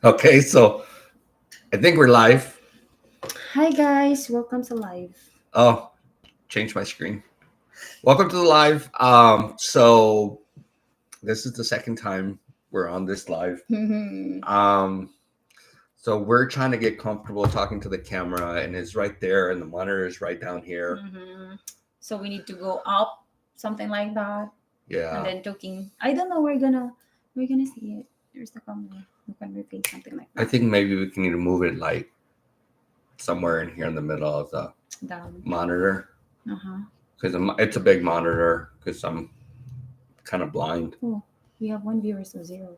Okay, so I think we're live. Hi guys, welcome to live. Oh, change my screen. Welcome to the live. So this is the second time we're on this live. Um, so we're trying to get comfortable talking to the camera, and it's right there, and the monitor is right down here. So we need to go up, something like that, and Yeah, then talking. I don't know. We're gonna see it. There's the camera. You can replace something like I that. think maybe we can need to move it like somewhere in here in the middle of the Down. monitor Uh-huh. because it's a big monitor because I'm kind of blind. Oh, we have one viewer, so zero.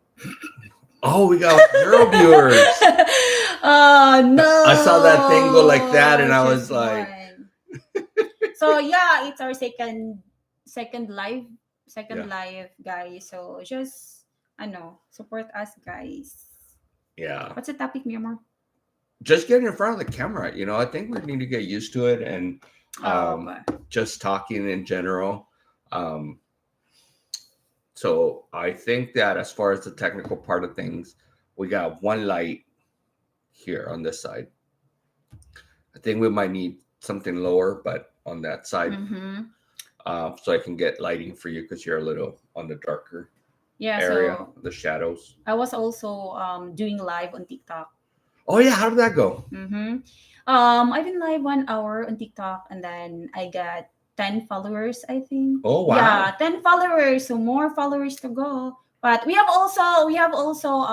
Oh, we got 0 viewers. Oh no! I saw that thing go like that, and I was Just like, one. So yeah, it's our second live, Yeah. live, guys. So just support us, guys. yeah, What's the topic, mi amor? just getting in front of the camera. I think we need to get used to it, and Okay. just talking in general. Um, so I think that as far as the technical part of things, we got one light here on this side. I think we might need something lower, but on that side, so I can get lighting for you because you're a little on the darker Yeah. area, So the shadows. I was also doing live on TikTok. Oh yeah, how did that go? I've been live 1 hour on TikTok, and then I got 10 followers, I think. Oh wow. Yeah, 10 followers. So more followers to go. But we have also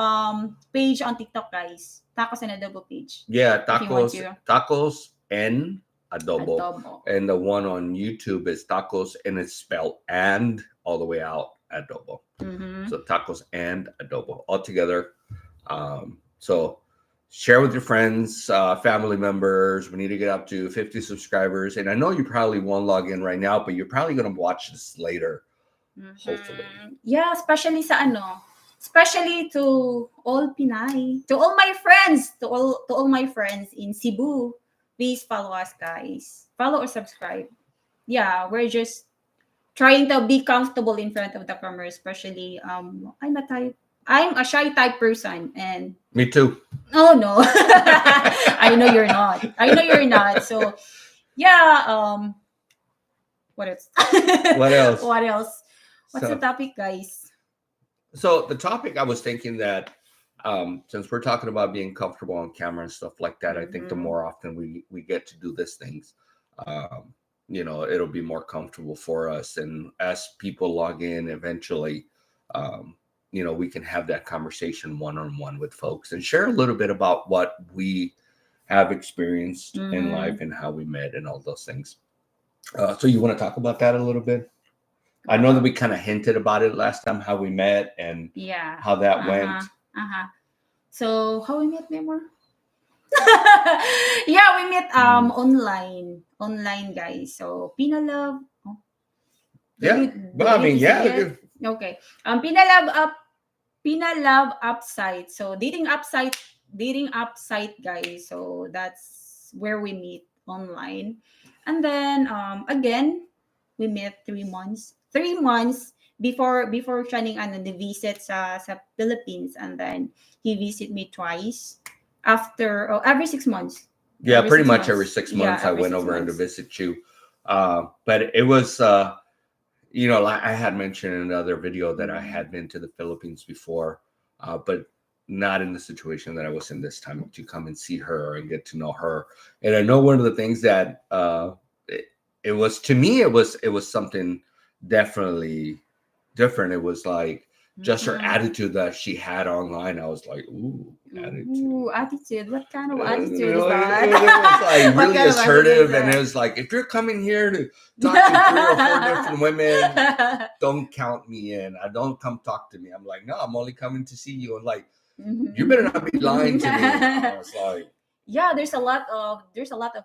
page on TikTok, guys. Tacos&Adobo page. Yeah, If you want tacos and adobo. Adobo. And the one on YouTube is tacos and it's spelled and all the way out adobo. So tacos and adobo all together. So share with your friends, family members. We need to get up to 50 subscribers. And I know you probably won't log in right now, but you're probably going to watch this later. Hopefully. Yeah, especially to all Pinay, to all my friends, to all my friends in Cebu. Please follow us, guys. Follow or subscribe. Yeah, we're just trying to be comfortable in front of the camera, especially I'm a shy type person, and Me too. oh no. I know you're not. So yeah, what else? What else? What else? What's So- the topic, guys? So the topic, I was thinking that since we're talking about being comfortable on camera and stuff like that, I think the more often we get to do these things, it'll be more comfortable for us. And as people log in eventually, we can have that conversation one-on-one with folks and share a little bit about what we have experienced in life and how we met and all those things. So you want to talk about that a little bit? I know that we kind of hinted about it last time, how we met and Yeah. how that went. So how we met, Memor? Yeah, we met online, guys. So Pina Love. Oh. Yeah, but I mean, yeah. Okay. Pina Love app site. So dating app site, guys. So that's where we meet online, and then again we met 3 months. 3 months before signing the visit sa Philippines, and then he visit me twice after every 6 months. Yeah, pretty much every 6 months I went over to visit you. But it was, like I had mentioned in another video that I had been to the Philippines before, but not in the situation that I was in this time to come and see her and get to know her. And I know one of the things that it was, to me, it was something definitely different. It was like just her attitude that she had online. I was like, ooh, attitude. Ooh, attitude. What kind of attitude is that? It was like really assertive, and it was like, if you're coming here to talk to 3 or 4 different women, don't count me in. I don't come talk to me. I'm like, no, I'm only coming to see you. And like, you better not be lying to me. I was like, yeah, there's a lot of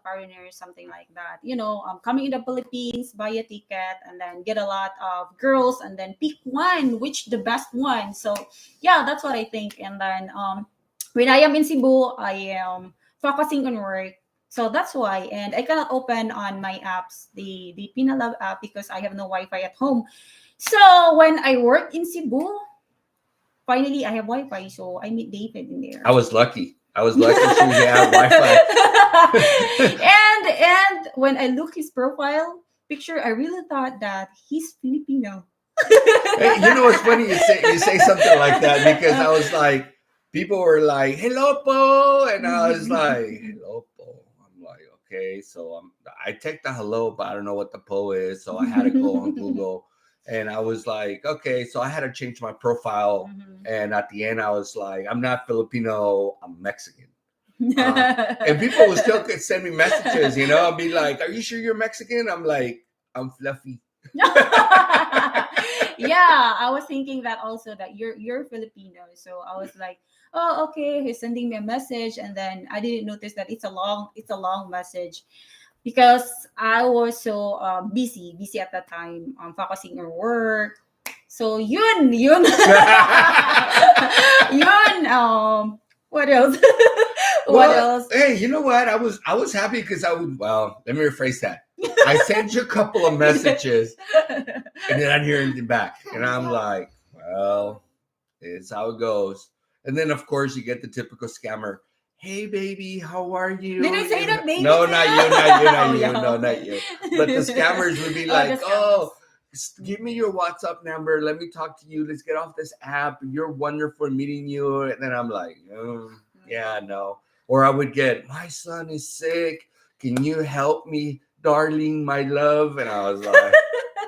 foreigners, something like that. Coming in the Philippines, buy a ticket, and then get a lot of girls, and then pick one, which the best one. So yeah, that's what I think. And then when I am in Cebu, I am focusing on work. So that's why, and I cannot open on my apps the Pinalab app because I have no Wi-Fi at home. So when I work in Cebu, finally I have Wi-Fi, so I meet David in there. I was lucky. She had Wi-Fi. and when I look his profile picture, I really thought that he's Filipino. Hey, you know what's funny? You say something like that because I was like, people were like, "Hello, po," and I was like, "Hello, po." I'm like, okay, so I take the hello, but I don't know what the po is, so I had to go on Google, and I was like, okay, so I had to change my profile, and at the end, I was like, I'm not Filipino, I'm Mexican. And people would still could send me messages, you know, I'd be like, "Are you sure you're Mexican?" I'm like, "I'm fluffy." Yeah, I was thinking that also that you're Filipino, so I was like, oh, okay, he's sending me a message, and then I didn't notice that it's a long message because I was so busy at that time, focusing on work. So yun what else? What else? Hey, you know what? I was happy because well, let me rephrase that. I sent you a couple of messages and then I hear anything back. And I'm like, well, it's how it goes. And then of course you get the typical scammer. Hey baby, how are you? Did I say that, baby? No, not you. Oh, yeah. No, not you. But the scammers would be like, give me your WhatsApp number. Let me talk to you. Let's get off this app. You're wonderful meeting you. And then I'm like, yeah, no. Or I would get, my son is sick. Can you help me, darling, my love? And I was like,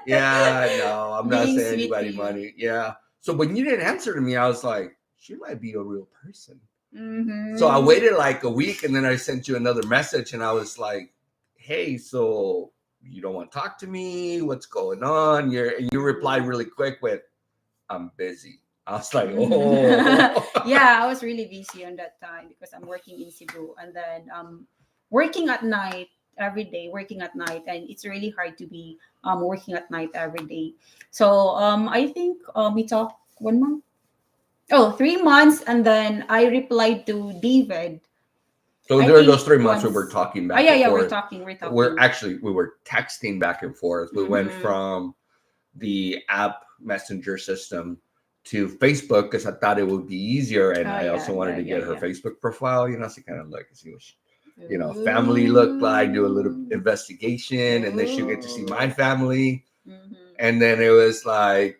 yeah, no, I'm not sending anybody money. Yeah. So when you didn't answer to me, I was like, she might be a real person. So I waited like a week and then I sent you another message and I was like, hey, so you don't want to talk to me? What's going on? And you replied really quick with, I'm busy. I was like, oh. Yeah, I was really busy on that time because I'm working in Cebu and then working at night every day, and it's really hard to be working at night every day. So I think we talked 1 month. Oh, 3 months, and then I replied to David. So during those 3 months, we were talking back and forth. We're talking. We were texting back and forth. We went from the app messenger system to Facebook because I thought it would be easier, and I also wanted to get her Facebook profile. You know, so kind of look and see what she, family looked like. Do a little investigation, and then she'll get to see my family, and then it was like.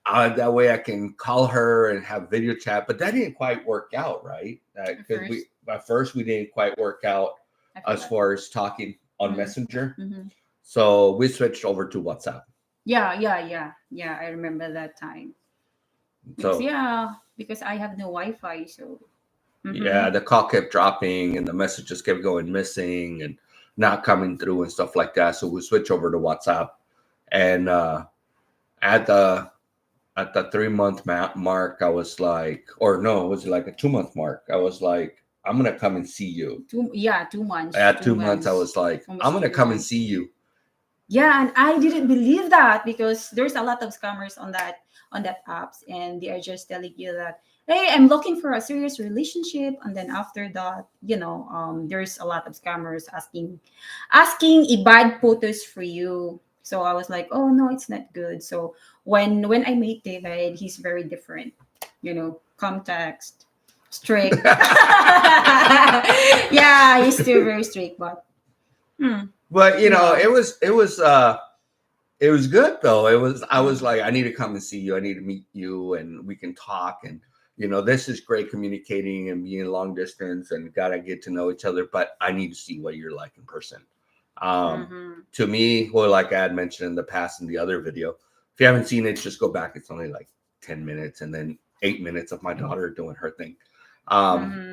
That way I can call her and have video chat, but that didn't quite work out, right? Because at first we didn't quite work out as far as talking on Messenger. So we switched over to WhatsApp. Yeah. I remember that time. Because, because I have no Wi-Fi, so. Yeah, the call kept dropping and the messages kept going missing and not coming through and stuff like that. So we switched over to WhatsApp, and at the 3 month mark, I was like, or no, it was like a 2 month mark. I was like, I'm going to come and see you. 2 months. At 2 months, I was like, I'm going to come and see you. Yeah, and I didn't believe that because there's a lot of scammers on that apps, and they are just telling you that, hey, I'm looking for a serious relationship, and then after that, there's a lot of scammers asking bad photos for you. So I was like, oh no, it's not good. So when I meet David, he's very different. Context, strict. Yeah, he's still very strict, but. But it was good though. I was like, I need to come and see you. I need to meet you, and we can talk. And this is great communicating and being long distance, and gotta get to know each other. But I need to see what you're like in person. To me, well, like I had mentioned in the past in the other video, if you haven't seen it, just go back. It's only like 10 minutes and then 8 minutes of my daughter doing her thing.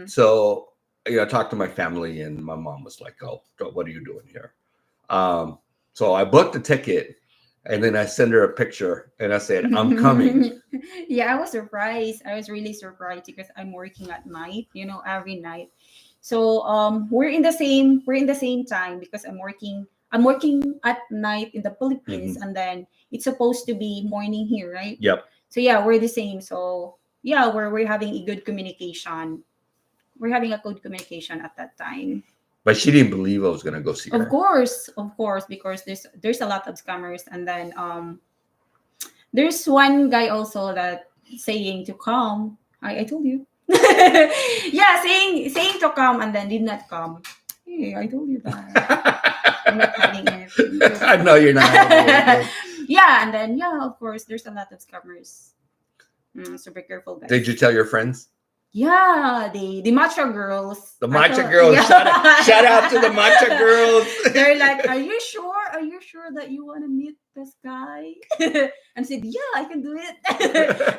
So I talked to my family, and my mom was like, oh, what are you doing here? So I booked a ticket, and then I sent her a picture and I said, I'm coming. Yeah, I was surprised. I was really surprised because I'm working at night, every night. So we're in the same time because I'm working at night in the Philippines, and then it's supposed to be morning here, right? Yep. So yeah, we're the same. So yeah, we're having a good communication. We're having a good communication at that time. But she didn't believe I was gonna go see her. Of course, because there's a lot of scammers, and then there's one guy also that saying to come. I told you. Yeah, saying to come and then did not come. Hey, I told you that. I'm not hiding anything. I know you're not. Yeah, and then yeah, of course, there's a lot of scammers. So be careful, guys. Did you tell your friends? Yeah, the matcha girls. The matcha girls. Yeah. Shout out to the matcha girls. They're like, "Are you sure? Are you sure that you want to meet this guy?" And said, "Yeah, I can do it."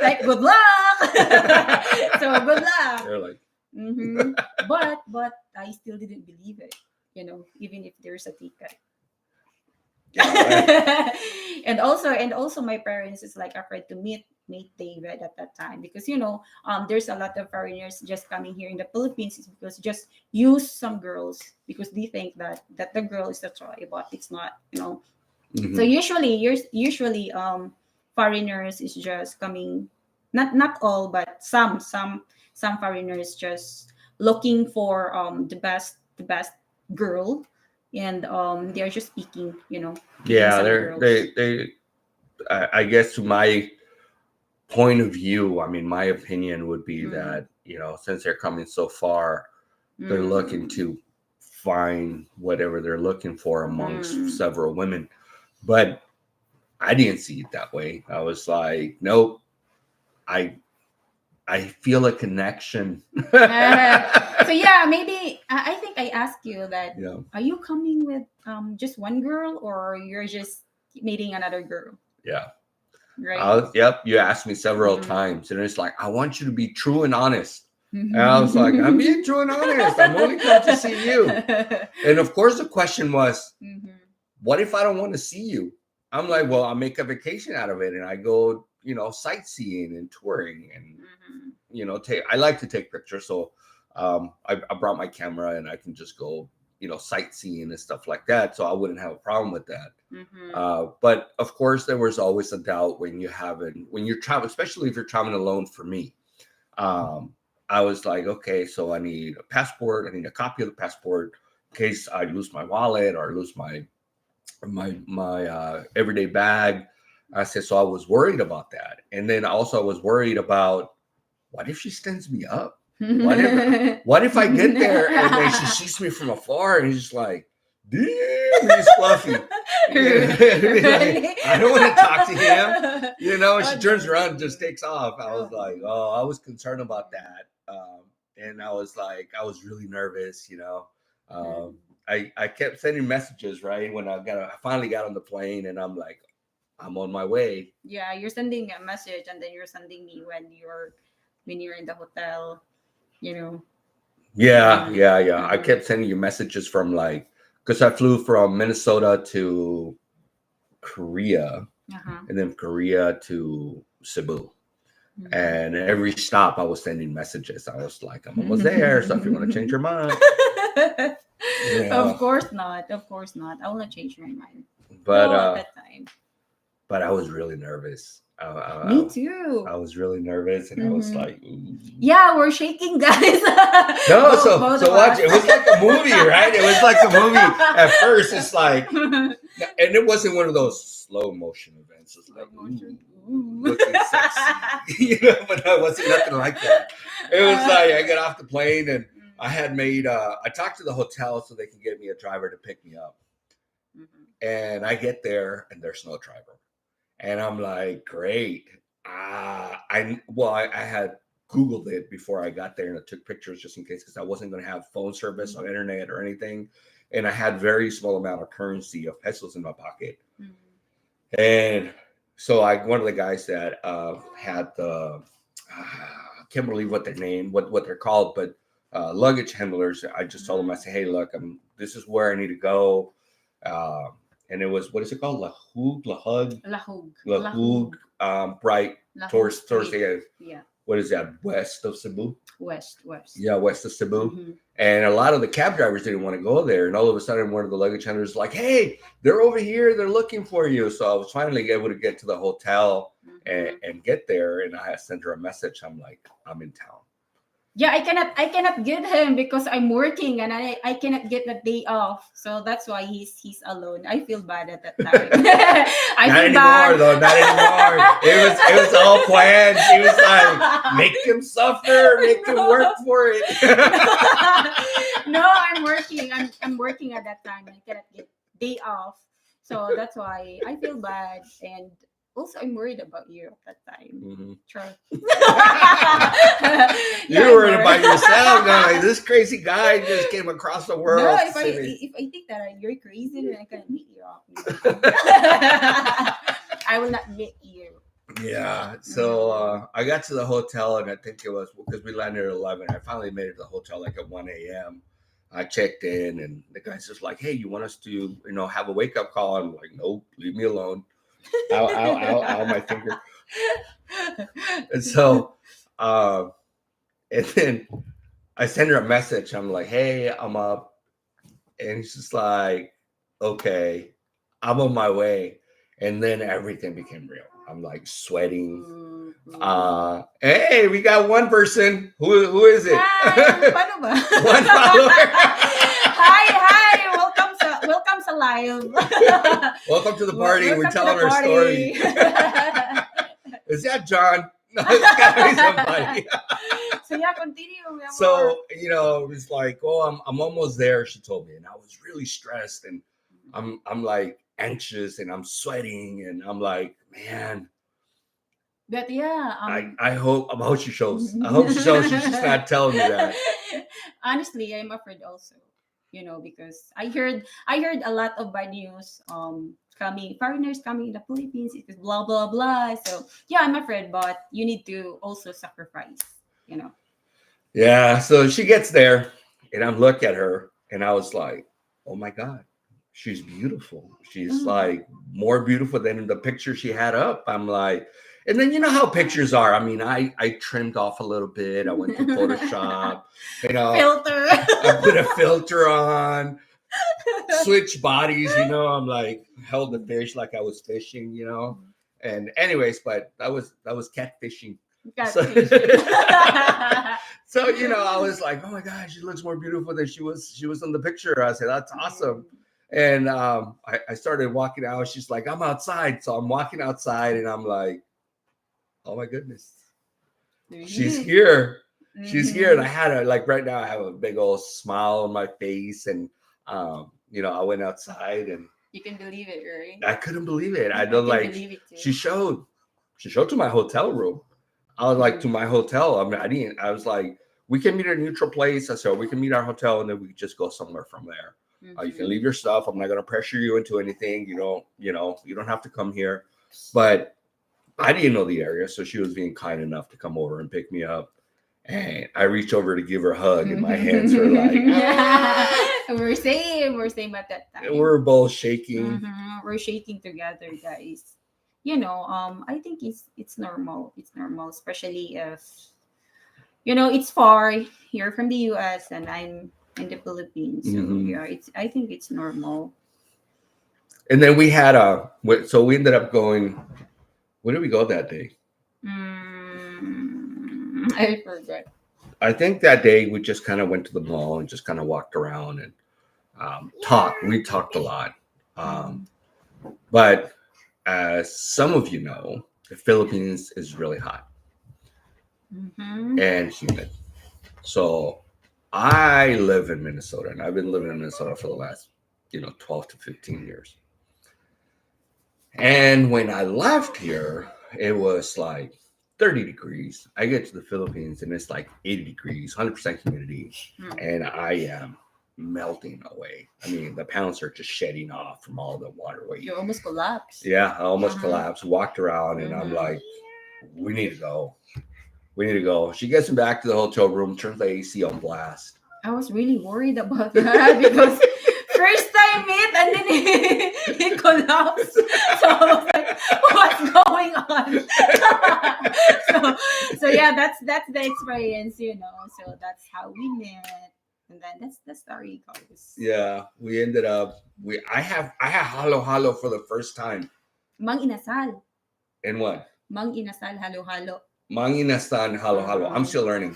Like, good luck. So good luck. They're like, But I still didn't believe it. Even if there's a ticket. yeah, and also my parents is like afraid to meet David at that time because there's a lot of foreigners just coming here in the Philippines because just use some girls because they think that the girl is the toy, but it's not. So usually foreigners is just coming, not all, but some foreigners just looking for the best girl, and they're just speaking, yeah, some they're girls. they I guess to my point of view, I mean, my opinion would be that since they're coming so far, they're looking to find whatever they're looking for amongst several women. But I didn't see it that way. I was like, nope. I feel a connection. So yeah, maybe I think I asked you that. Yeah. Are you coming with just one girl or you're just meeting another girl? Yeah. Right. Yep. You asked me several times, and it's like, I want you to be true and honest. And I was like, I'm being true and honest. I'm only come to see you. And of course, the question was, what if I don't want to see you? I'm like, well, I'll make a vacation out of it, and I go, sightseeing and touring, and I like to take pictures, so I brought my camera, and I can just go, sightseeing and stuff like that. So I wouldn't have a problem with that. But of course, there was always a doubt when you're traveling, especially if you're traveling alone. For me, I was like, okay, so I need a passport. I need a copy of the passport in case I lose my wallet or lose my everyday bag. I said, so I was worried about that. And then also I was worried about, what if she stands me up? What if I get there and then she sees me from afar and he's like, damn, he's fluffy. I don't want to talk to him. And she turns around and just takes off. I was like, I was concerned about that. And I was like, I was really nervous, I kept sending messages, right? When I finally got on the plane, and I'm like, I'm on my way. Yeah, you're sending a message, and then you're sending me when you're in the hotel, Yeah. I kept sending you messages from because I flew from Minnesota to Korea, and then Korea to Cebu. And every stop, I was sending messages. I was like, I'm almost there. So if you want to change your mind. Of course not. I will not change my mind. But at that time. But I was really nervous. Me too. I was really nervous, and I was like, ooh. Yeah, we're shaking, guys. No, so watch. It was like a movie, right? It was like a movie. At first, it's like, and it wasn't one of those slow motion events. It's like, looking sexy, but it wasn't nothing like that. It was like I got off the plane, and I had made. I talked to the hotel so they can get me a driver to pick me up, and I get there, and there's no driver. And I'm like, great. I had Googled it before I got there, and I took pictures just in case, because I wasn't going to have phone service on internet or anything. And I had very small amount of currency of pesos in my pocket. And so one of the guys that had the, I can't believe what they're called, but luggage handlers. I just told them, I said, hey, look, this is where I need to go. And it was, what is it called? La Hug, right towards the, what is that, west of Cebu? West. Yeah, west of Cebu. And a lot of the cab drivers didn't want to go there. And all of a sudden, one of the luggage handlers was like, hey, they're over here. They're looking for you. So I was finally able to get to the hotel and get there. And I sent her a message. I'm like, I'm in town. Yeah, I cannot get him because I'm working and I cannot get the day off. So that's why he's alone. I feel bad at that time. I Not feel anymore, bad. though. Not anymore. It was all planned. She was like, make him suffer, make him work for it. No, I'm working. I'm working at that time. I cannot get day off. So that's why I feel bad, and also I'm worried about you at that time. Mhm. Sure. You're I'm worried about worried. yourself. Now, like this crazy guy just came across the No, world. if I think that you're crazy, then I can meet you up. I will not meet you. Yeah. So I got to the hotel, and I think it was because we landed at 11. I finally made it to the hotel like at 1 a.m. I checked in, and the guy's just like, "Hey, you want us to, have a wake up call?" I'm like, "Nope, leave me alone." Ow, ow, ow, ow, my finger. And so, and then I send her a message. I'm like, "Hey, I'm up," and she's like, "Okay, I'm on my way." And then everything became real. I'm like sweating. Hey, we got one person. Who is it? Hi, paano ba? One follower. Hi, welcome sa live. Welcome to the party. Welcome We're to telling the our party. story. Is that John? No, it's gotta be somebody. So yeah, continue. So it was like, oh, I'm almost there. She told me, and I was really stressed, and I'm like anxious, and I'm sweating, and I'm like, man. But yeah, I hope she shows. I hope she shows. She's just not telling me that. honestly, I'm afraid also. Because I heard a lot of bad news. Coming foreigners coming in the Philippines. It is blah blah blah. So yeah, I'm afraid, but you need to also sacrifice. You know. Yeah. So she gets there, and I'm looking at her, and I was like, oh my god, she's beautiful. She's like more beautiful than in the picture she had up. I'm like, and then you know how pictures are. I mean, I trimmed off a little bit. I went to Photoshop. Filter. I put a filter on. Switch bodies. I'm like held the fish like I was fishing. And anyways, but that was catfishing. Catfish. So I was like, oh my god, she looks more beautiful than she was in the picture. I said, that's awesome. And I started walking out. She's like, I'm outside. So I'm walking outside, and I'm like, oh my goodness, she's here. She's here. And I had like right now I have a big old smile on my face, and I went outside, and you can believe it, right? I couldn't believe it. I don't like believe it too. she showed to my hotel room. I was like, to my hotel. I mean, I was like, we can meet at a neutral place. I said, we can meet our hotel, and then we can just go somewhere from there. You can leave your stuff. I'm not going to pressure you into anything. You don't have to come here. But I didn't know the area, so she was being kind enough to come over and pick me up. And I reached over to give her a hug, and my hands were like, we're same at that time. We're both shaking. We're shaking together, guys. I think it's normal. It's normal, especially if it's far. You're from the U.S. and I'm in the Philippines, so yeah, I think it's normal. And then we had so we ended up going. Where did we go that day? I forgot. I think that day we just kind of went to the mall and just kind of walked around and talked. We talked a lot. But as some of you know, the Philippines is really hot and humid. So I live in Minnesota, and I've been living in Minnesota for the last 12 to 15 years. And when I left here, it was like 30 degrees. I get to the Philippines and it's like 80 degrees, 100% humidity. And I am melting away. I mean, the pounds are just shedding off from all the water weight. You almost collapsed. Yeah, I almost collapsed. Walked around, and I'm like, we need to go. We need to go. She gets me back to the hotel room, turns the AC on blast. I was really worried about that because first time meet and then he collapsed. So I was like, what's going on? so yeah, that's the experience, So that's how we met. And then that's the story goes. Yeah, we ended up I had halo for the first time. Mang inasal. And what? Mang inasal halo-halo. Manginastan halo-halo. I'm still learning.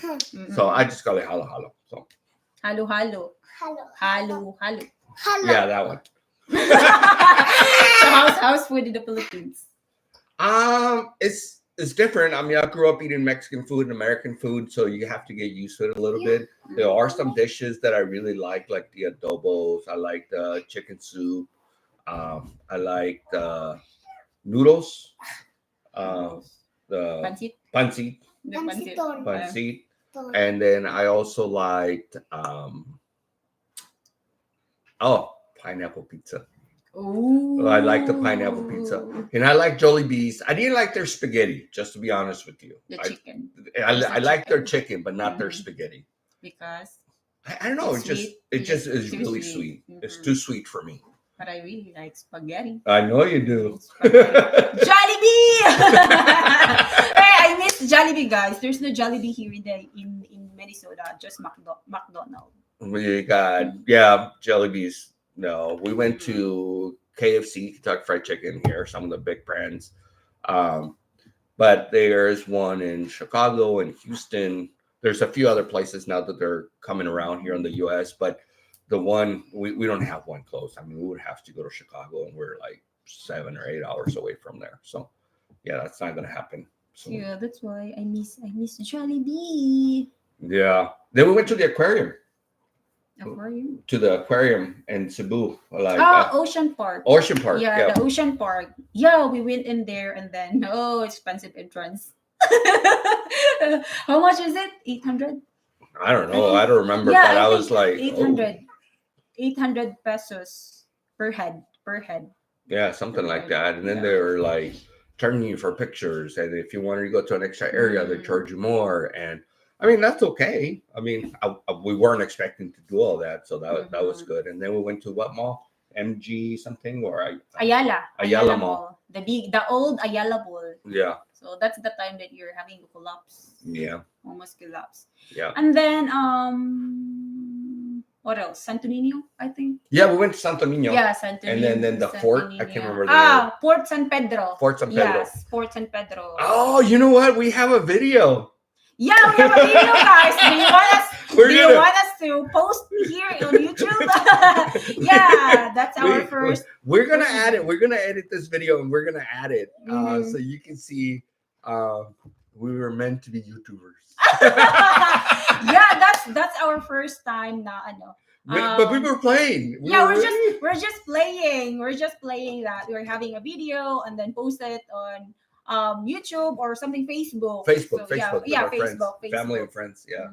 So I just call it halo-halo. So Halo-halo. Halo-halo. yeah, that one. So how's food in the Philippines? It's different. I mean, I grew up eating Mexican food and American food, so you have to get used to it a little bit. There are some dishes that I really like the adobos. I like the chicken soup. I like the noodles. The Pancit. pancit, The pancit. pancit, and then I also liked pineapple pizza. Ooh. I like the pineapple pizza, and I like Jollibee's. I didn't like their spaghetti, just to be honest with you. The chicken. I like their chicken, but not their spaghetti. Because I don't know. it's It just is too really sweet. It's too sweet for me. But I really like spaghetti. I know you do. Jollibee! Hey, I miss Jollibee, guys. There's no Jollibee here in Minnesota. Just McDonald's. We got Jollibee's. No, we went to KFC, Kentucky Fried Chicken here. Some of the big brands, but there's one in Chicago and Houston. There's a few other places now that they're coming around here in the U.S. But the one we don't have one close. I mean, we would have to go to Chicago, and we're like 7 or 8 hours away from there. So yeah, that's not gonna happen. So, yeah, that's why I miss Jollibee. Yeah. Then we went to the aquarium. Aquarium? To the aquarium in Cebu, like Ocean Park. Ocean Park. Yeah, the Ocean Park. Yeah, we went in there and then expensive entrance. How much is it? 800? I don't know. I don't remember, but I was like 800. 800 pesos per head. Yeah, something like that. And then they were like charging you for pictures, and if you wanted to go to an extra area, they charge you more. And I mean, that's okay. I mean, we weren't expecting to do all that, so that was good. And then we went to what mall? MG something or Ayala Mall. The old Ayala Mall. Yeah. So that's the time that you're having a collapse. Yeah. Almost collapse. Yeah. And then what else? Santo Niño, I think. Yeah, we went to Santo Niño. Yeah, Santo Niño. And then the fort. I can't remember the name. Fort San Pedro. Fort San Pedro. Yes, Fort San Pedro. Oh, you know what? We have a video. Yeah, we have a video, guys. Do you want us to post here on YouTube? Yeah, that's our first. We're gonna add it. We're gonna edit this video and we're gonna add it so you can see. We were meant to be YouTubers. Yeah, that's our first time now. But we were playing. We're just playing. We're just playing that. We're having a video and then post it on YouTube or something. Facebook. Facebook. Yeah, Facebook. Family and friends. Yeah.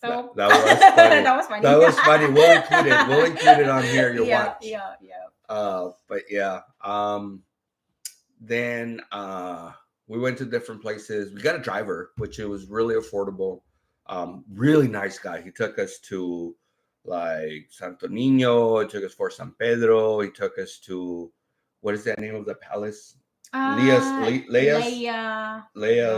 So that was funny. That was funny. That was funny. We'll include it on here. You'll watch. Yeah. But yeah. Then we went to different places. We got a driver, which it was really affordable. Really nice guy. He took us to like Santo Niño. He took us for San Pedro. He took us to what is that name of the palace? Leia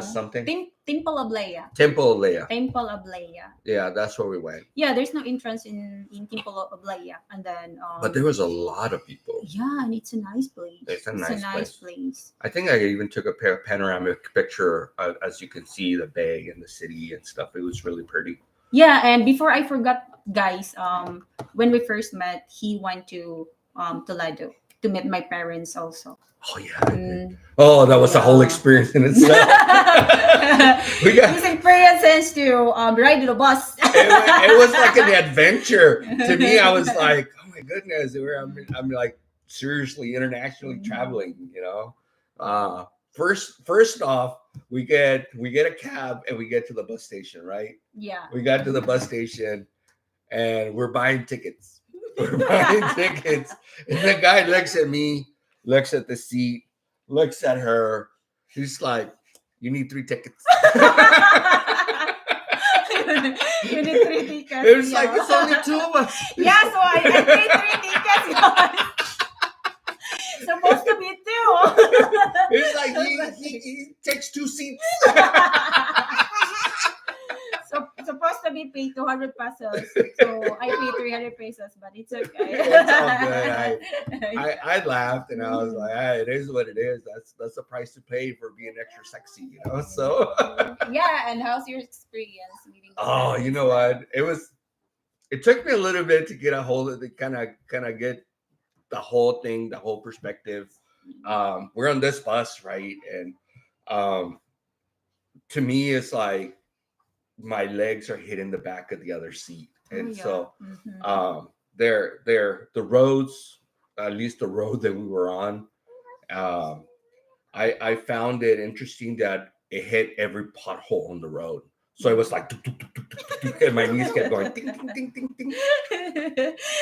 something. Temple of Leia. Temple of Leia. Temple of Leia. Yeah, that's where we went. Yeah, there's no entrance in Temple of Leia, and then. But there was a lot of people. Yeah, and it's a nice place. It's a nice place. I think I even took a panoramic picture, as you can see the bay and the city and stuff. It was really pretty. Yeah, and before I forgot, guys, when we first met, he went to Toledo to meet my parents also. Oh yeah. That was a whole experience in itself. His experiences to ride the bus. it was like an adventure to me. I was like, oh my goodness, I'm like seriously internationally traveling. You know, first off, we get a cab and we get to the bus station, right? Yeah. We got to the bus station and we're buying tickets. We're buying tickets, and the guy looks at me, looks at the seat, looks at her. She's like, "You need 3 tickets." You need 3 tickets. It was like it's only 2 of us. Yeah, so I paid 3 tickets. Supposed to be 2. It's like he takes 2 seats. Supposed supposed to be paid 200 pesos. So I paid 300 pesos, but it's okay. It's all good. I laughed and I was like, hey, it is what it is. That's the price to pay for being extra sexy, you know. So yeah, and how's your experience meeting? oh, you know what? It took me a little bit to get a hold of the kind of get the whole thing, the whole perspective. We're on this bus, right? And to me, it's like my legs are hitting the back of the other seat. And so they're the roads, at least the road that we were on, I found it interesting that it hit every pothole on the road. So it was like, and my knees kept going, ding, ding, ding, ding, ding.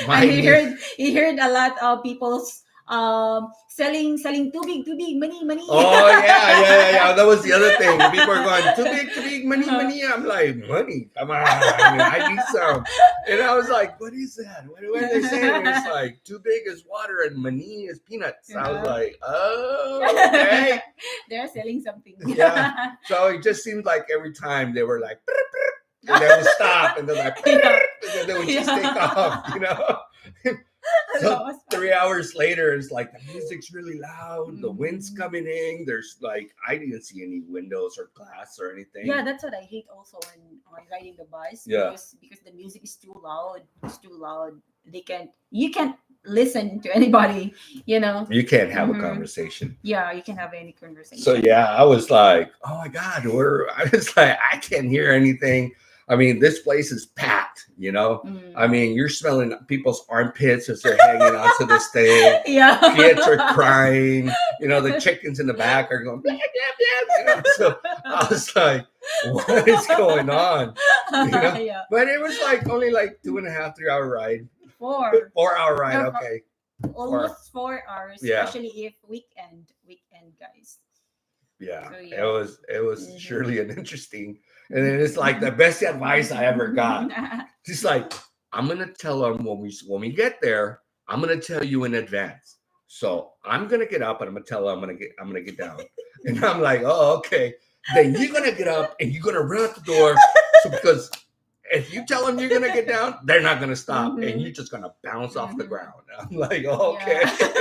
And he heard a lot of people's selling too big, money. Oh yeah. That was the other thing. People are going too big, money. I'm like, money, come on, I need some. And I was like, what is that? What are they saying? It's like too big is water and money is peanuts. I was like, oh, okay. They're selling something. Yeah. So it just seemed like every time they were like, and they would stop, and then like, and then they would just take off, you know. So 3 hours later, it's like the music's really loud, the wind's coming in. There's like, I didn't see any windows or glass or anything. Yeah, that's what I hate also when riding the bus. Yeah. Because the music is too loud. It's too loud. You can't listen to anybody, you know. You can't have a conversation. Yeah, you can have any conversation. So yeah, I was like, oh my God, I was like, I can't hear anything. I mean, this place is packed, you know. I mean, you're smelling people's armpits as they're hanging onto this thing. Yeah. Kids are crying. You know, the chickens in the back are going, blah, blah, blah. You know? So I was like, what is going on? You know? Yeah. But it was like only like 2.5, 3 hour ride. 4 hour ride, okay. Almost 4 hours, Yeah. especially if weekend, guys. Yeah, So, yeah. It was surely an interesting. And then it's like the best advice I ever got. She's like, I'm gonna tell them when we get there, I'm gonna tell you in advance. So I'm gonna get up and I'm gonna tell them I'm gonna get down. And I'm like, oh, okay. Then you're gonna get up and you're gonna run out the door. So because if you tell them you're gonna get down, they're not gonna stop, and you're just gonna bounce off the ground. I'm like, oh, okay. Yeah.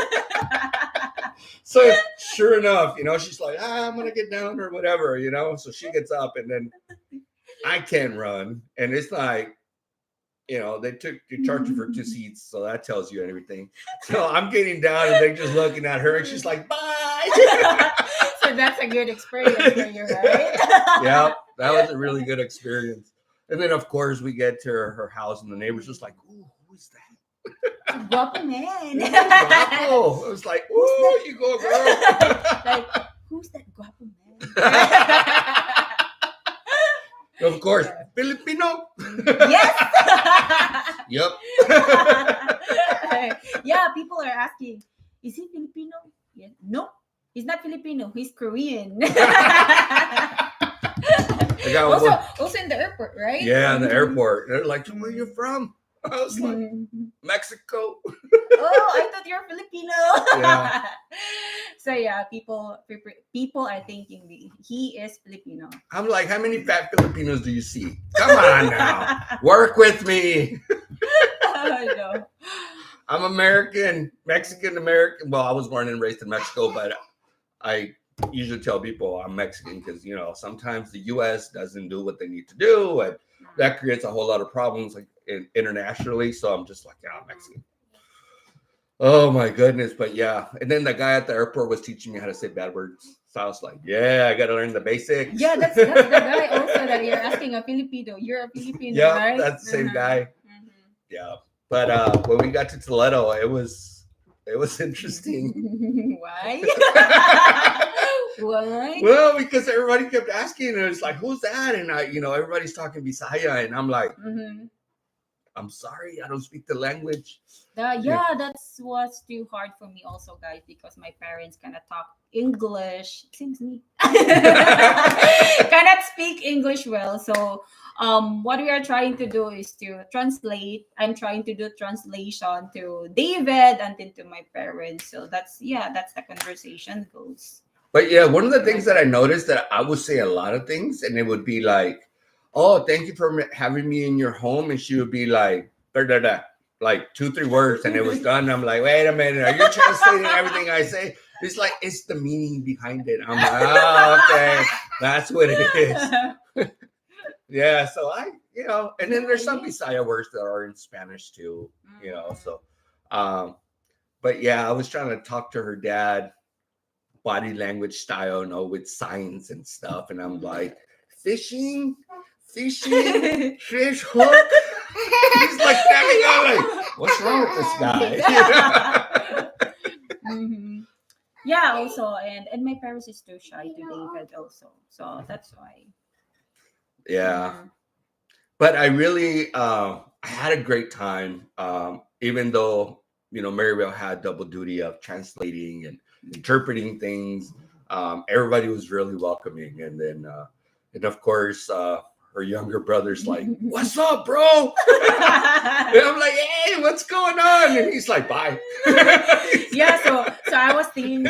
So sure enough, you know, she's like, I'm gonna get down or whatever, you know. So she gets up, and then I can't run, and it's like, you know, they charged you for 2 seats, so that tells you everything. So I'm getting down, and they're just looking at her, and she's like, bye. So that's a good experience for you, right? Yeah, that was a really good experience. And then, of course, we get to her house, and the neighbor's just like, ooh, who is that? Guapo man. Guapo. I was like, ooh, you go, girl. Like, who's that guapo man? Of course, Filipino. Yes. Yep. Yeah, people are asking, is he Filipino? Yeah. No, he's not Filipino. He's Korean. Also in the airport, right? Yeah, in the airport. They're like, where are you from? I was like, Mexico. Oh, I thought you're Filipino. Yeah. So yeah, people are thinking he is Filipino. I'm like, how many fat Filipinos do you see? Come on now, work with me. I know. I'm American, Mexican American. Well, I was born and raised in Mexico, but I usually tell people I'm Mexican because, you know, sometimes the U.S. doesn't do what they need to do, and that creates a whole lot of problems like internationally. So I'm just like, yeah, I'm Mexican. Oh my goodness. But yeah. And then the guy at the airport was teaching me how to say bad words. So I was like, yeah, I got to learn the basics. Yeah, that's the guy also that you're asking a Filipino. You're a Filipino, yeah, right? That's the same guy. Yeah. But when we got to Toledo, it was interesting. Why? Why? Well, because everybody kept asking, and it's like, who's that? And everybody's talking Bisaya, and I'm like, I'm sorry, I don't speak the language. That's what's too hard for me also, guys, because my parents cannot talk English. Seems me. Cannot speak English well. So what we are trying to do is to translate. I'm trying to do translation to David and then to my parents. So that's the conversation goes. But yeah, one of the things that I noticed that I would say a lot of things, and it would be like, oh, thank you for having me in your home. And she would be like, da, da, da, like 2, 3 words, and it was done. I'm like, wait a minute, are you translating everything I say? It's like, it's the meaning behind it. I'm like, oh, okay, that's what it is. Yeah, so and then there's some Bisaya words that are in Spanish too, so, but yeah, I was trying to talk to her dad, body language style, with signs and stuff, and I'm like, fishing, fish hook. He's like, I'm like, what's wrong with this guy? Mm-hmm. Yeah, also, and my parents is too shy to David also, so that's why. Yeah, but I really, I had a great time. Even though Maribel had double duty of translating and interpreting things, everybody was really welcoming, and then, and of course, her younger brother's like, "What's up, bro?" And I'm like, "Hey, what's going on?" And he's like, "Bye." Yeah, so I was telling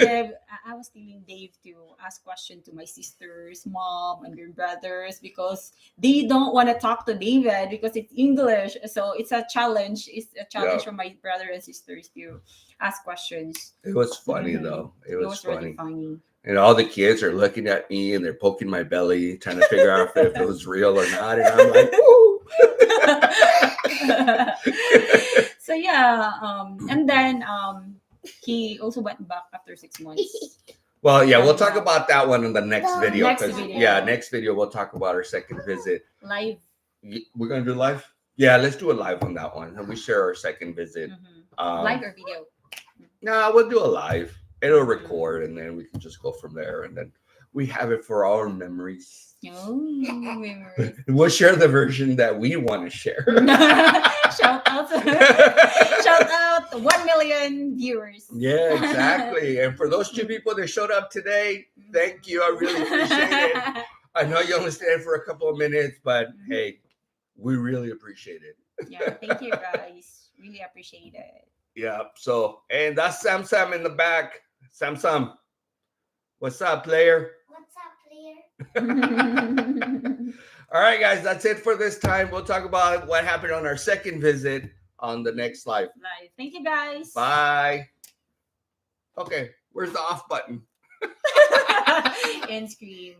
Dave to ask question to my sisters, mom, and their brothers because they don't want to talk to David because it's English. So it's a challenge. It's a challenge for my brother and sisters to ask questions. It was funny though. It was funny. Really funny. And all the kids are looking at me and they're poking my belly, trying to figure out if it was real or not. And I'm like, woo! So yeah, and then he also went back after 6 months. Well, yeah, we'll talk about that one in the next video. Next video. Yeah, next video we'll talk about our second visit. Live. We're gonna do live? Yeah, let's do a live on that one. And we share our second visit. Live or video? No, we'll do a live. It'll record and then we can just go from there. And then we have it for our memories. Oh, memories. We'll share the version that we want to share. Shout out 1 million viewers. Yeah, exactly. And for those 2 people that showed up today, thank you. I really appreciate it. I know you only stayed for a couple of minutes, but hey, we really appreciate it. Yeah, thank you guys. Really appreciate it. Yeah. So, and that's Sam in the back. Sam. What's up, player? What's up, player? All right, guys, that's it for this time. We'll talk about what happened on our second visit on the next live. Thank you, guys. Bye. Okay, where's the off button? End screen.